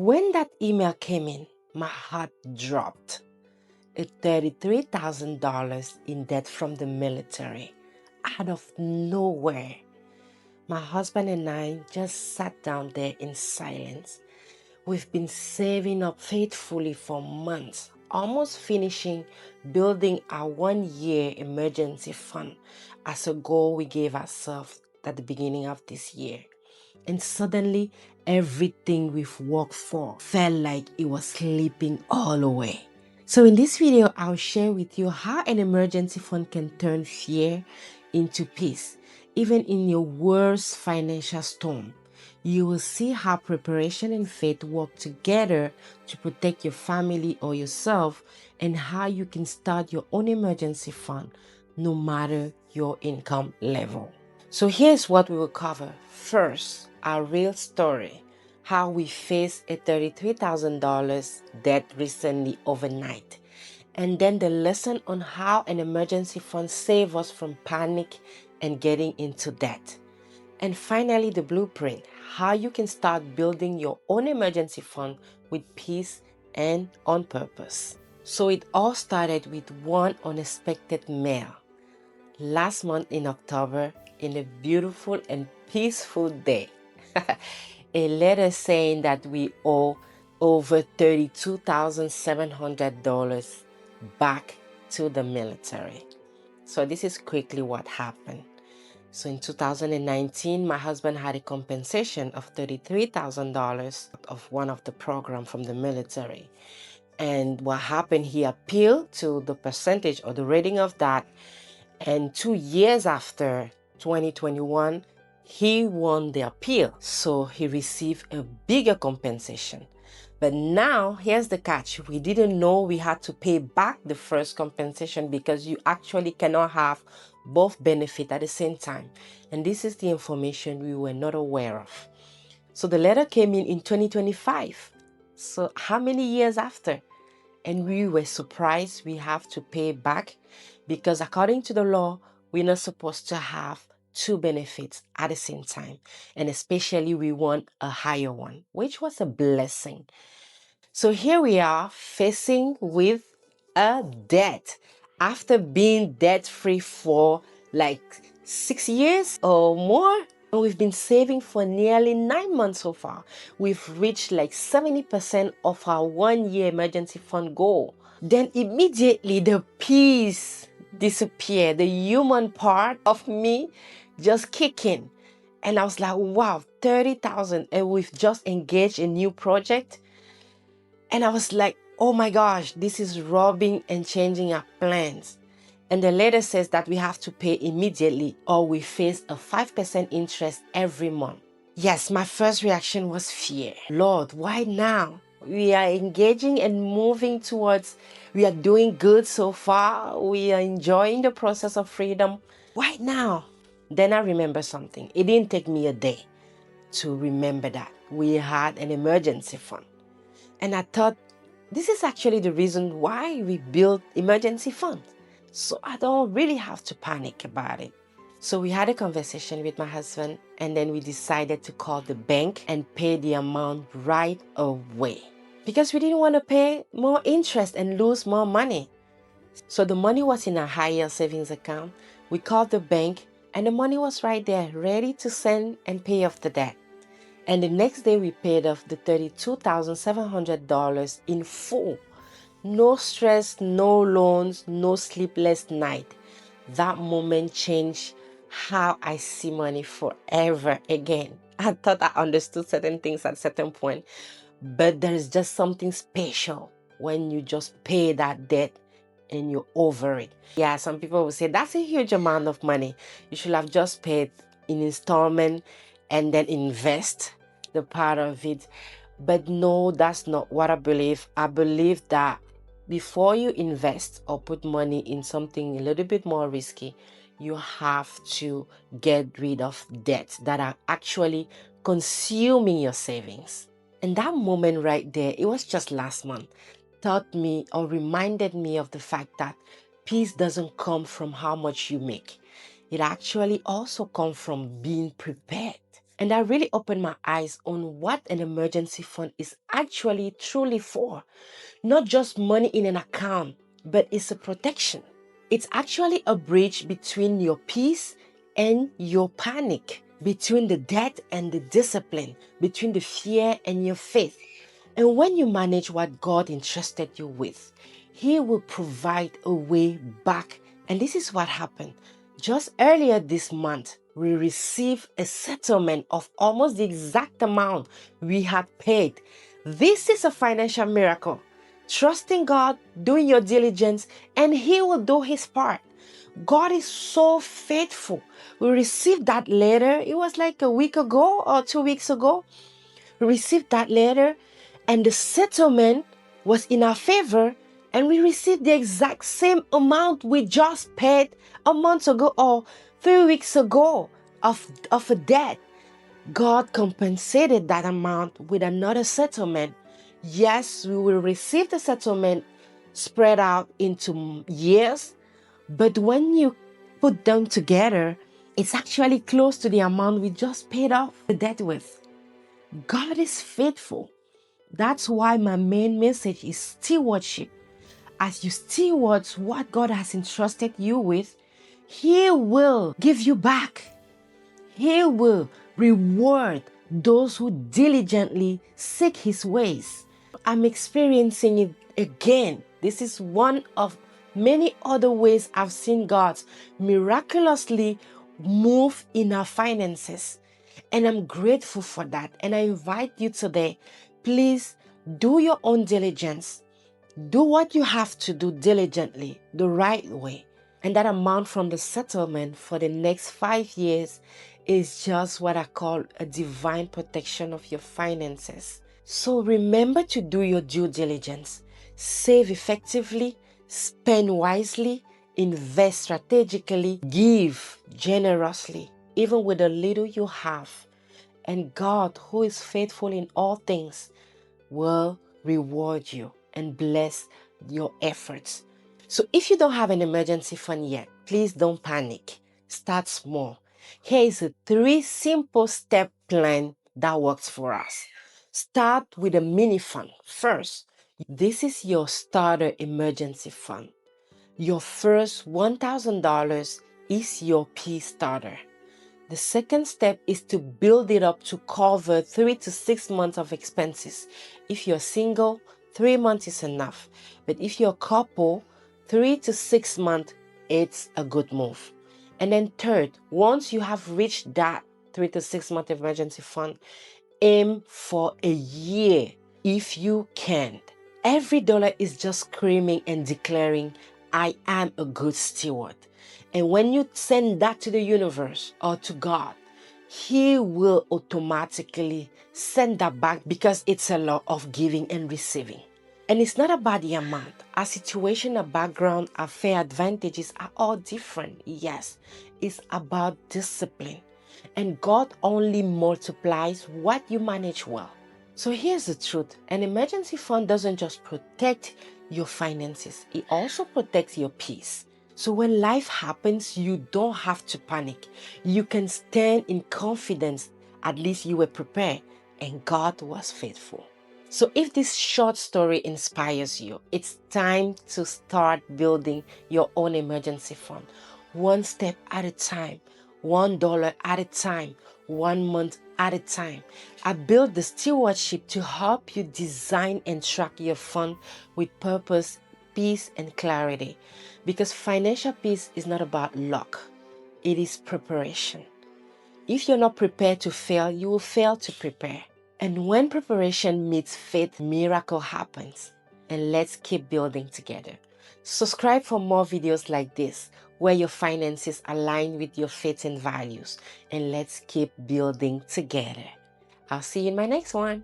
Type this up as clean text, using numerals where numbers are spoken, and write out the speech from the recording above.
When that email came in, my heart dropped. A $33,000 in debt from the military, out of nowhere. My husband and I just sat down there in silence. We've been saving up faithfully for months, almost finishing building our 1-year emergency fund as a goal we gave ourselves at the beginning of this year. And suddenly, everything we've worked for felt like it was slipping all away. So in this video, I'll share with you how an emergency fund can turn fear into peace, even in your worst financial storm. You will see how preparation and faith work together to protect your family or yourself, and how you can start your own emergency fund no matter your income level. So here's what we will cover. First, our real story, how we faced a $33,000 debt recently overnight. And then the lesson on how an emergency fund saves us from panic and getting into debt. And finally, the blueprint, how you can start building your own emergency fund with peace and on purpose. So it all started with one unexpected mail. Last month in October, in a beautiful and peaceful day, a letter saying that we owe over $32,700 back to the military. So this is quickly what happened. So in 2019, my husband had a compensation of $33,000 of one of the programs from the military. And what happened, he appealed to the percentage or the rating of that. And 2 years after, 2021, he won the appeal. So he received a bigger compensation. But now, here's the catch. We didn't know we had to pay back the first compensation because you actually cannot have both benefits at the same time. And this is the information we were not aware of. So the letter came in 2025. So how many years after? And we were surprised we have to pay back because according to the law, we're not supposed to have two benefits at the same time. And especially we want a higher one, which was a blessing. So here we are facing with a debt after being debt-free for like 6 years or more. And we've been saving for nearly 9 months so far. We've reached like 70% of our 1-year emergency fund goal. Then immediately the peace disappeared. The human part of me just kicked in. And I was like, wow, 30,000, and we've just engaged a new project. And I was like, oh my gosh, this is robbing and changing our plans. And the letter says that we have to pay immediately or we face a 5% interest every month. Yes, my first reaction was fear. Lord, why now? We are engaging and moving towards, we are doing good so far. We are enjoying the process of freedom. Why now? Then I remember something. It didn't take me a day to remember that we had an emergency fund. And I thought, this is actually the reason why we built emergency funds. So I don't really have to panic about it. So we had a conversation with my husband, and then we decided to call the bank and pay the amount right away. Because we didn't want to pay more interest and lose more money. So the money was in a higher savings account. We called the bank and the money was right there, ready to send and pay off the debt. And the next day we paid off the $32,700 in full. No stress, no loans, no sleepless night. That moment changed how I see money forever again. I thought I understood certain things at a certain point, but there is just something special when you just pay that debt and you're over it. Yeah, some people will say that's a huge amount of money. You should have just paid in installment and then invest the part of it. But no, that's not what I believe. I believe that before you invest or put money in something a little bit more risky, you have to get rid of debts that are actually consuming your savings. And that moment right there, it was just last month, taught me or reminded me of the fact that peace doesn't come from how much you make. It actually also comes from being prepared. And that really opened my eyes on what an emergency fund is actually truly for. Not just money in an account, but it's a protection. It's actually a bridge between your peace and your panic, between the debt and the discipline, between the fear and your faith. And when you manage what God entrusted you with, He will provide a way back. And this is what happened. Just earlier this month, we received a settlement of almost the exact amount we had paid. This is a financial miracle. Trusting God, doing your diligence, and He will do His part. God is so faithful. We received that letter. It was like a week ago or 2 weeks ago. We received that letter, and the settlement was in our favor, and we received the exact same amount we just paid a month ago or 3 weeks ago of a debt. God compensated that amount with another settlement. Yes, we will receive the settlement spread out into years, but when you put them together, it's actually close to the amount we just paid off the debt with. God is faithful. That's why my main message is stewardship. As you steward what God has entrusted you with, He will give you back. He will reward those who diligently seek His ways. I'm experiencing it again. This is one of many other ways I've seen God miraculously move in our finances. And I'm grateful for that. And I invite you today, please do your own diligence. Do what you have to do diligently, the right way. And that amount from the settlement for the next 5 years is just what I call a divine protection of your finances. So remember to do your due diligence. Save effectively, spend wisely, invest strategically, give generously, even with the little you have. And God, who is faithful in all things, will reward you and bless your efforts. So if you don't have an emergency fund yet, please don't panic. Start small. Here is a 3 simple step plan that works for us. Start with a mini fund first. This is your starter emergency fund. Your first $1,000 is your peace starter. The second step is to build it up to cover 3 to 6 months of expenses. If you're single, 3 months is enough. But if you're a couple, 3 to 6 months, it's a good move. And then third, once you have reached that 3 to 6 month emergency fund, aim for a year if you can. Every dollar is just screaming and declaring, I am a good steward. And when you send that to the universe or to God, He will automatically send that back because it's a law of giving and receiving. And it's not about the amount. Our situation, our background, our fair advantages are all different. Yes, it's about discipline. And God only multiplies what you manage well. So here's the truth. An emergency fund doesn't just protect your finances. It also protects your peace. So when life happens, you don't have to panic. You can stand in confidence. At least you were prepared, and God was faithful. So if this short story inspires you, it's time to start building your own emergency fund. One step at a time, $1 at a time, 1 month at a time. I built the stewardship to help you design and track your fund with purpose, peace, and clarity. Because financial peace is not about luck. It is preparation. If you're not prepared to fail, you will fail to prepare. And when preparation meets faith, miracle happens. And let's keep building together. Subscribe for more videos like this, where your finances align with your faith and values. And let's keep building together. I'll see you in my next one.